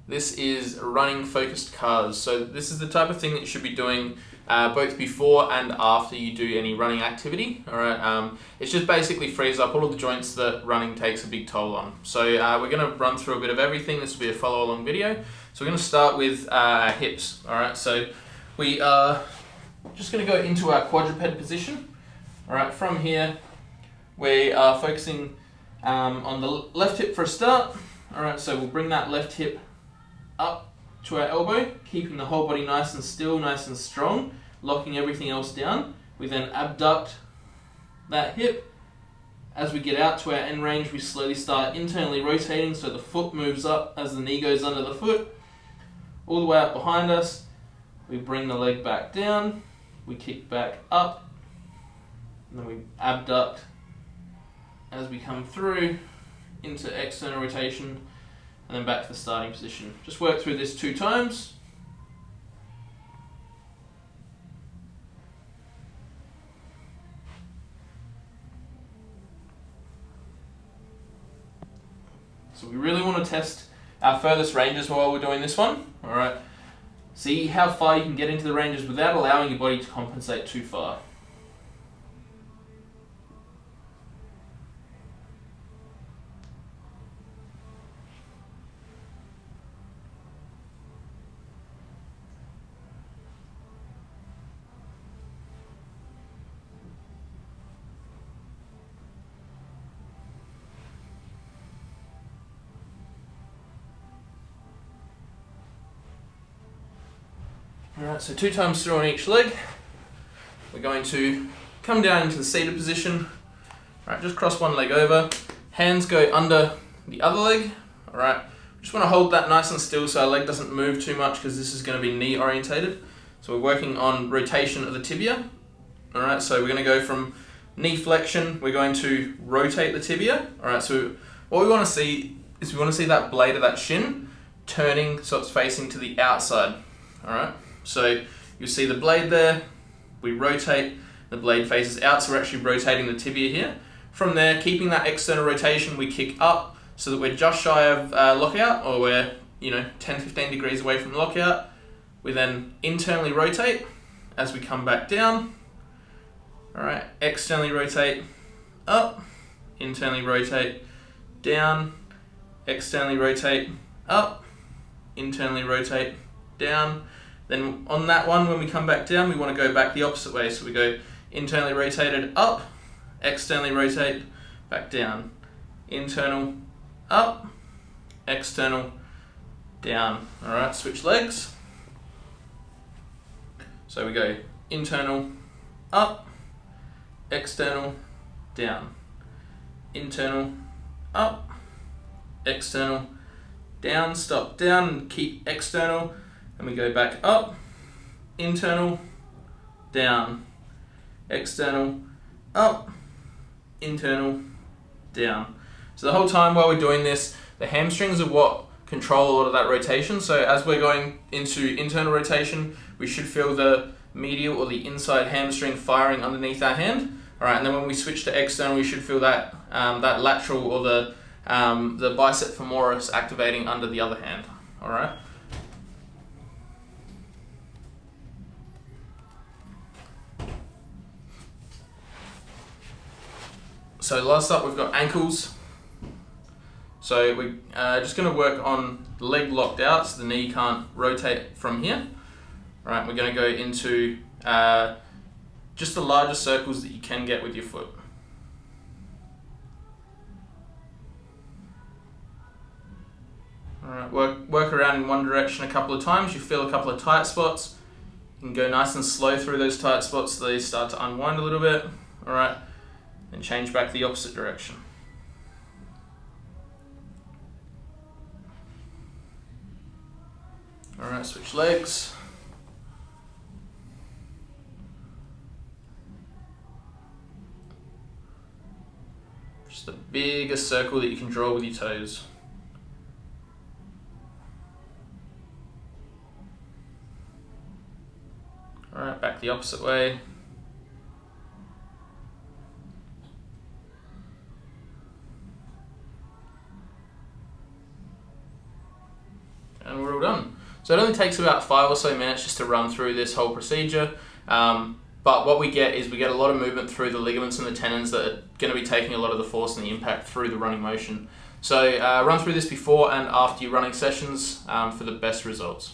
This is running focused cars. So this is the type of thing that you should be doing both before and after you do any running activity. All right, it's just basically frees up all of the joints that running takes a big toll on. So we're going to run through a bit of everything. This will be a follow along video. So we're going to start with our hips. All right, so we are just going to go into our quadruped position. All right, from here we are focusing on the left hip for a start. All right, so we'll bring that left hip up to our elbow, keeping the whole body nice and still, nice and strong, locking everything else down. We then abduct that hip. As we get out to our end range, we slowly start internally rotating so the foot moves up as the knee goes under the foot. All the way up behind us, we bring the leg back down, we kick back up, and then we abduct as we come through into external rotation, and then back to the starting position. Just work through this 2 times. So we really want to test our furthest ranges while we're doing this one. All right. See how far you can get into the ranges without allowing your body to compensate too far. Alright, so 2 times through on each leg. We're going to come down into the seated position. Alright, just cross one leg over. Hands go under the other leg. Alright, just want to hold that nice and still so our leg doesn't move too much because this is going to be knee orientated. So we're working on rotation of the tibia. Alright, so we're going to go from knee flexion, we're going to rotate the tibia. Alright, so what we want to see is we want to see that blade of that shin turning so it's facing to the outside. Alright. So you see the blade there, we rotate, the blade faces out, so we're actually rotating the tibia here. From there, keeping that external rotation, we kick up so that we're just shy of lockout, or we're 10-15 degrees away from lockout. We then internally rotate as we come back down. All right, externally rotate up, internally rotate down, externally rotate up, internally rotate down. Then on that one, when we come back down, we want to go back the opposite way. So we go internally rotated up, externally rotate, back down. Internal, up, external, down. All right, switch legs. So we go internal, up, external, down. Internal, up, external, down, stop, down, and keep external. And we go back up, internal, down, external, up, internal, down. So the whole time while we're doing this, the hamstrings are what control a lot of that rotation. So as we're going into internal rotation, we should feel the medial or the inside hamstring firing underneath our hand. All right, and then when we switch to external, we should feel that that lateral or the bicep femoris activating under the other hand. All right. So last up, we've got ankles. So we're just going to work on the leg locked out so the knee can't rotate from here. All right, we're going to go into just the largest circles that you can get with your foot. All right, work around in one direction a couple of times. You feel a couple of tight spots. You can go nice and slow through those tight spots so they start to unwind a little bit. All right. And change back the opposite direction. All right, switch legs. Just the biggest circle that you can draw with your toes. All right, back the opposite way. and we're all done. So it only takes about 5 or so minutes just to run through this whole procedure. But what we get is we get a lot of movement through the ligaments and the tendons that are going to be taking a lot of the force and the impact through the running motion. So run through this before and after your running sessions for the best results.